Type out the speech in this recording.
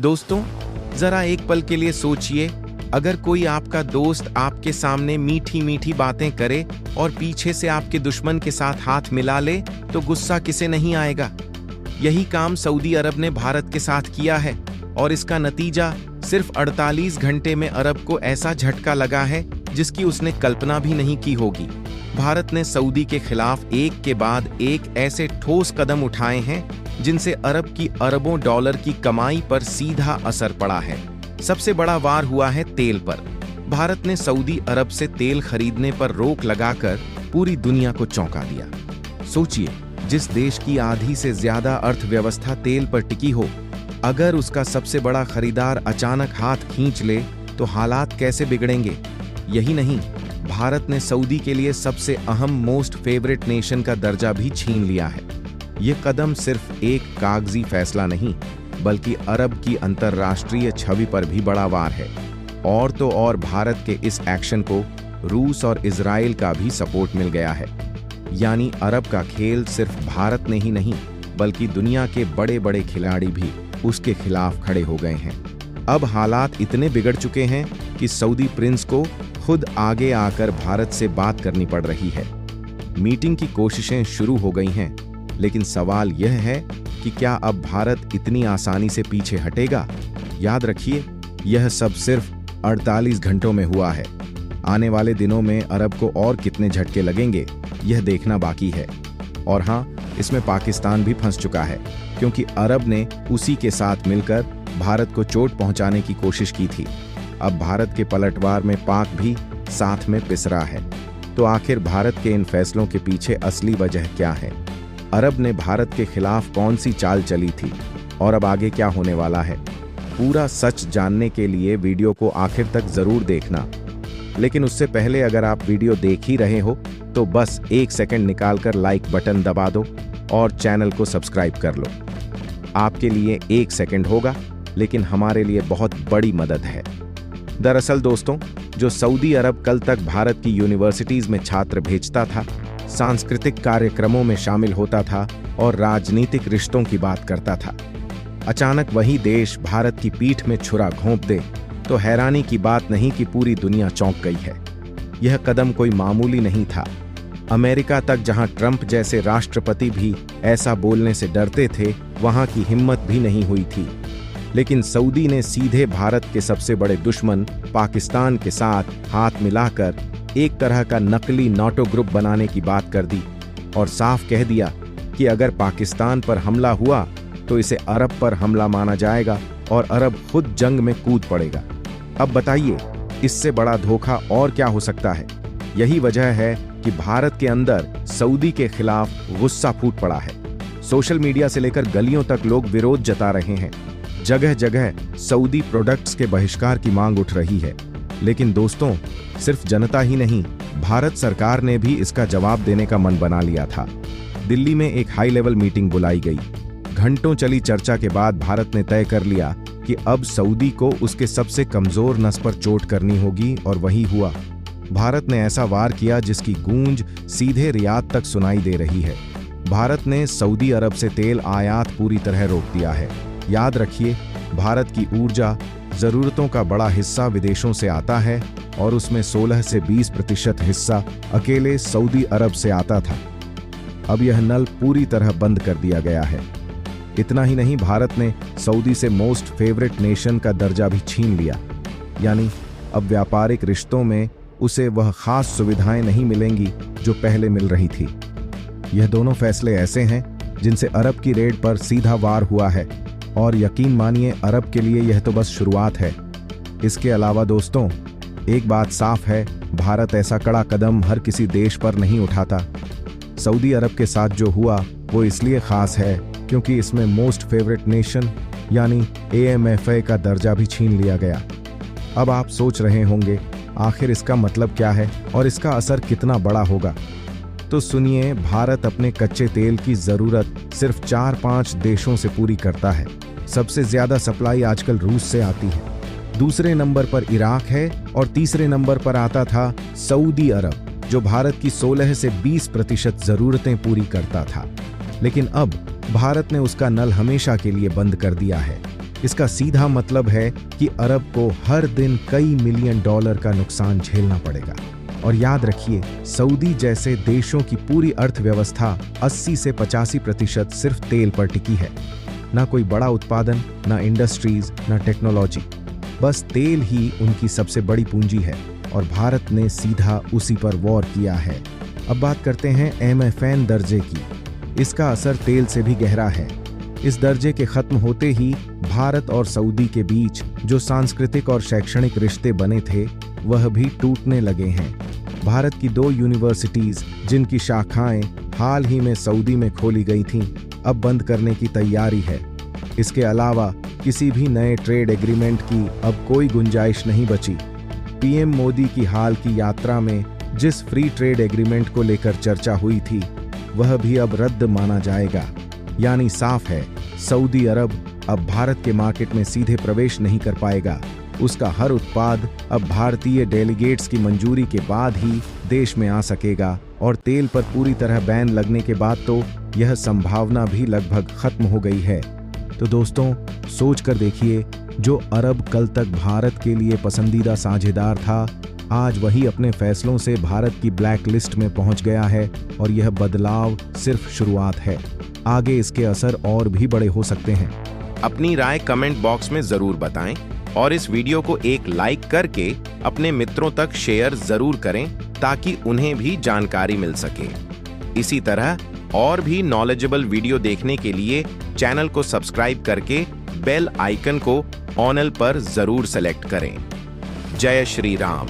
दोस्तों, जरा एक पल के लिए सोचिए, अगर कोई आपका दोस्त आपके सामने मीठी मीठी बातें करे और पीछे से आपके दुश्मन के साथ हाथ मिला ले, तो गुस्सा किसे नहीं आएगा। यही काम सऊदी अरब ने भारत के साथ किया है और इसका नतीजा सिर्फ 48 घंटे में अरब को ऐसा झटका लगा है जिसकी उसने कल्पना भी नहीं की होगी। भारत ने सऊदी के खिलाफ एक के बाद एक ऐसे ठोस कदम उठाए हैं जिनसे अरब की अरबों डॉलर की कमाई पर सीधा असर पड़ा है। सबसे बड़ा वार हुआ है तेल पर। भारत ने सऊदी अरब से तेल खरीदने पर रोक लगाकर पूरी दुनिया को चौंका दिया। सोचिए, जिस देश की आधी से ज्यादा अर्थव्यवस्था तेल पर टिकी हो, अगर उसका सबसे बड़ा खरीदार अचानक हाथ खींच ले तो हालात कैसे बिगड़ेंगे। यही नहीं, भारत ने सऊदी के लिए सबसे अहम मोस्ट फेवरेट नेशन का दर्जा भी छीन लिया है। ये कदम सिर्फ एक कागजी फैसला नहीं, बल्कि अरब की अंतर्राष्ट्रीय छवि पर भी बड़ा वार है। और तो और भारत के इस एक्शन को रूस और इजराइल का भी सपोर्ट मिल गया है। यानी अरब का खेल सिर्फ भारत ने ही नहीं, बल्कि दुनिया के बड़े बड़े खिलाड़ी भी उसके खिलाफ खड़े हो गए हैं। अब हालात इतने बिगड़ चुके हैं कि सऊदी प्रिंस को खुद आगे आकर भारत से बात करनी पड़ रही है। मीटिंग की कोशिशें शुरू हो गई हैं, लेकिन सवाल यह है कि क्या अब भारत इतनी आसानी से पीछे हटेगा। याद रखिए, यह सब सिर्फ 48 घंटों में हुआ है। आने वाले दिनों में अरब को और कितने झटके लगेंगे, यह देखना बाकी है। और हाँ, इसमें पाकिस्तान भी फंस चुका है, क्योंकि अरब ने उसी के साथ मिलकर भारत को चोट पहुंचाने की कोशिश की थी। अब भारत के पलटवार में पाक भी साथ में पिस रहा है। तो आखिर भारत के इन फैसलों के पीछे असली वजह क्या है? अरब ने भारत के खिलाफ कौन सी चाल चली थी और अब आगे क्या होने वाला है? पूरा सच जानने के लिए वीडियो को आखिर तक जरूर देखना। लेकिन उससे पहले अगर आप वीडियो देख ही रहे हो तो बस 1 सेकंड निकालकर लाइक बटन दबा दो और चैनल को सब्सक्राइब कर लो। आपके लिए 1 सेकंड होगा, लेकिन हमारे लिए बहुत बड़ी मदद है। दरअसल दोस्तों, जो सऊदी अरब कल तक भारत की यूनिवर्सिटीज में छात्र भेजता था, सांस्कृतिक कार्यक्रमों में शामिल होता था और राजनीतिक रिश्तों की बात करता था, अचानक वही देश भारत की पीठ में छुरा घोंप दे तो हैरानी की बात नहीं कि पूरी दुनिया चौंक गई है। यह कदम कोई मामूली नहीं था। अमेरिका तक, जहां ट्रंप जैसे राष्ट्रपति भी ऐसा बोलने से डरते थे, वहां की हिम्मत भी नहीं हुई थी। लेकिन सऊदी ने सीधे भारत के सबसे बड़े दुश्मन पाकिस्तान के साथ हाथ मिलाकर एक तरह का नकली नाटो ग्रुप बनाने की बात कर दी और साफ कह दिया कि अगर पाकिस्तान पर हमला हुआ तो इसे अरब पर हमला माना जाएगा और अरब खुद जंग में कूद पड़ेगा। अब बताइए, इससे बड़ा धोखा और क्या हो सकता है? यही वजह है कि भारत के अंदर सऊदी के खिलाफ गुस्सा फूट पड़ा है। सोशल मीडिया से लेकर गलियों तक लोग विरोध जता रहे हैं। जगह जगह सऊदी प्रोडक्ट्स के बहिष्कार की मांग उठ रही है। लेकिन दोस्तों, सिर्फ जनता ही नहीं, भारत सरकार ने भी इसका जवाब देने का मन बना लिया था। दिल्ली में एक हाई लेवल मीटिंग बुलाई गई। घंटों चली चर्चा के बाद भारत ने तय कर लिया कि अब सऊदी को उसके सबसे कमजोर नस पर चोट करनी होगी, और वही हुआ। भारत ने ऐसा वार किया जिसकी गूंज सीधे रियाद तक सुनाई दे रही है। भारत ने सऊदी अरब से तेल आयात पूरी तरह रोक दिया है। याद रखिए, भारत की ऊर्जा जरूरतों का बड़ा हिस्सा विदेशों से आता है और उसमें 16 से 20% हिस्सा अकेले सऊदी अरब से आता था। अब यह नल पूरी तरह बंद कर दिया गया है। इतना ही नहीं, भारत ने सऊदी से मोस्ट फेवरेट नेशन का दर्जा भी छीन लिया। यानी अब व्यापारिक रिश्तों में उसे वह खास सुविधाएं नहीं मिलेंगी जो पहले मिल रही थी। यह दोनों फैसले ऐसे हैं जिनसे अरब की रेड पर सीधा वार हुआ है, और यकीन मानिए, अरब के लिए यह तो बस शुरुआत है। इसके अलावा दोस्तों, एक बात साफ है, भारत ऐसा कड़ा कदम हर किसी देश पर नहीं उठाता। सऊदी अरब के साथ जो हुआ वो इसलिए खास है क्योंकि इसमें मोस्ट फेवरेट नेशन यानी AMFA का दर्जा भी छीन लिया गया। अब आप सोच रहे होंगे, आखिर इसका मतलब क्या है और इसका असर कितना बड़ा होगा? तो सुनिए, भारत अपने कच्चे तेल की जरूरत सिर्फ 4-5 देशों से पूरी करता है। सबसे ज्यादा सप्लाई आजकल रूस से आती है, दूसरे नंबर पर इराक है और तीसरे नंबर पर आता था सऊदी अरब, जो भारत की 16 से 20% जरूरतें पूरी करता था। लेकिन अब भारत ने उसका नल हमेशा के लिए बंद कर दिया है। इसका सीधा मतलब है कि अरब को हर दिन कई मिलियन डॉलर का नुकसान झेलना पड़ेगा। और याद रखिए, सऊदी जैसे देशों की पूरी अर्थव्यवस्था 80 से 85% सिर्फ तेल पर टिकी है। ना कोई बड़ा उत्पादन, ना इंडस्ट्रीज, ना टेक्नोलॉजी, बस तेल ही उनकी सबसे बड़ी पूंजी है और भारत ने सीधा उसी पर वॉर किया है। अब बात करते हैं MFN दर्जे की। इसका असर तेल से भी गहरा है। इस दर्जे के खत्म होते ही भारत और सऊदी के बीच जो सांस्कृतिक और शैक्षणिक रिश्ते बने थे वह भी टूटने लगे हैं। भारत की 2 यूनिवर्सिटीज जिनकी शाखाएं हाल ही में सऊदी में खोली गई थीं, अब बंद करने की तैयारी है। इसके अलावा किसी भी नए ट्रेड एग्रीमेंट की अब कोई गुंजाइश नहीं बची। PM मोदी की हाल की यात्रा में जिस फ्री ट्रेड एग्रीमेंट को लेकर चर्चा हुई थी वह भी अब रद्द माना जाएगा। यानी साफ है, सऊदी अरब अब भारत के मार्केट में सीधे प्रवेश नहीं कर पाएगा। उसका हर उत्पाद अब भारतीय डेलीगेट्स की मंजूरी के बाद ही देश में आ सकेगा और तेल पर पूरी तरह बैन लगने के बाद तो यह संभावना भी लगभग खत्म हो गई है। तो दोस्तों, सोच कर देखिए, जो अरब कल तक भारत के लिए पसंदीदा साझेदार था, आज वही अपने फैसलों से भारत की ब्लैक लिस्ट में पहुंच गया है और यह बदलाव सिर्फ शुरुआत है। आगे इसके असर और भी बड़े हो सकते हैं। अपनी राय कमेंट बॉक्स में जरूर बताएं और इस वीडियो को एक लाइक करके अपने मित्रों तक शेयर जरूर करें ताकि उन्हें भी जानकारी मिल सके। इसी तरह और भी नॉलेजेबल वीडियो देखने के लिए चैनल को सब्सक्राइब करके बेल आइकन को ऑल पर जरूर सेलेक्ट करें। जय श्री राम।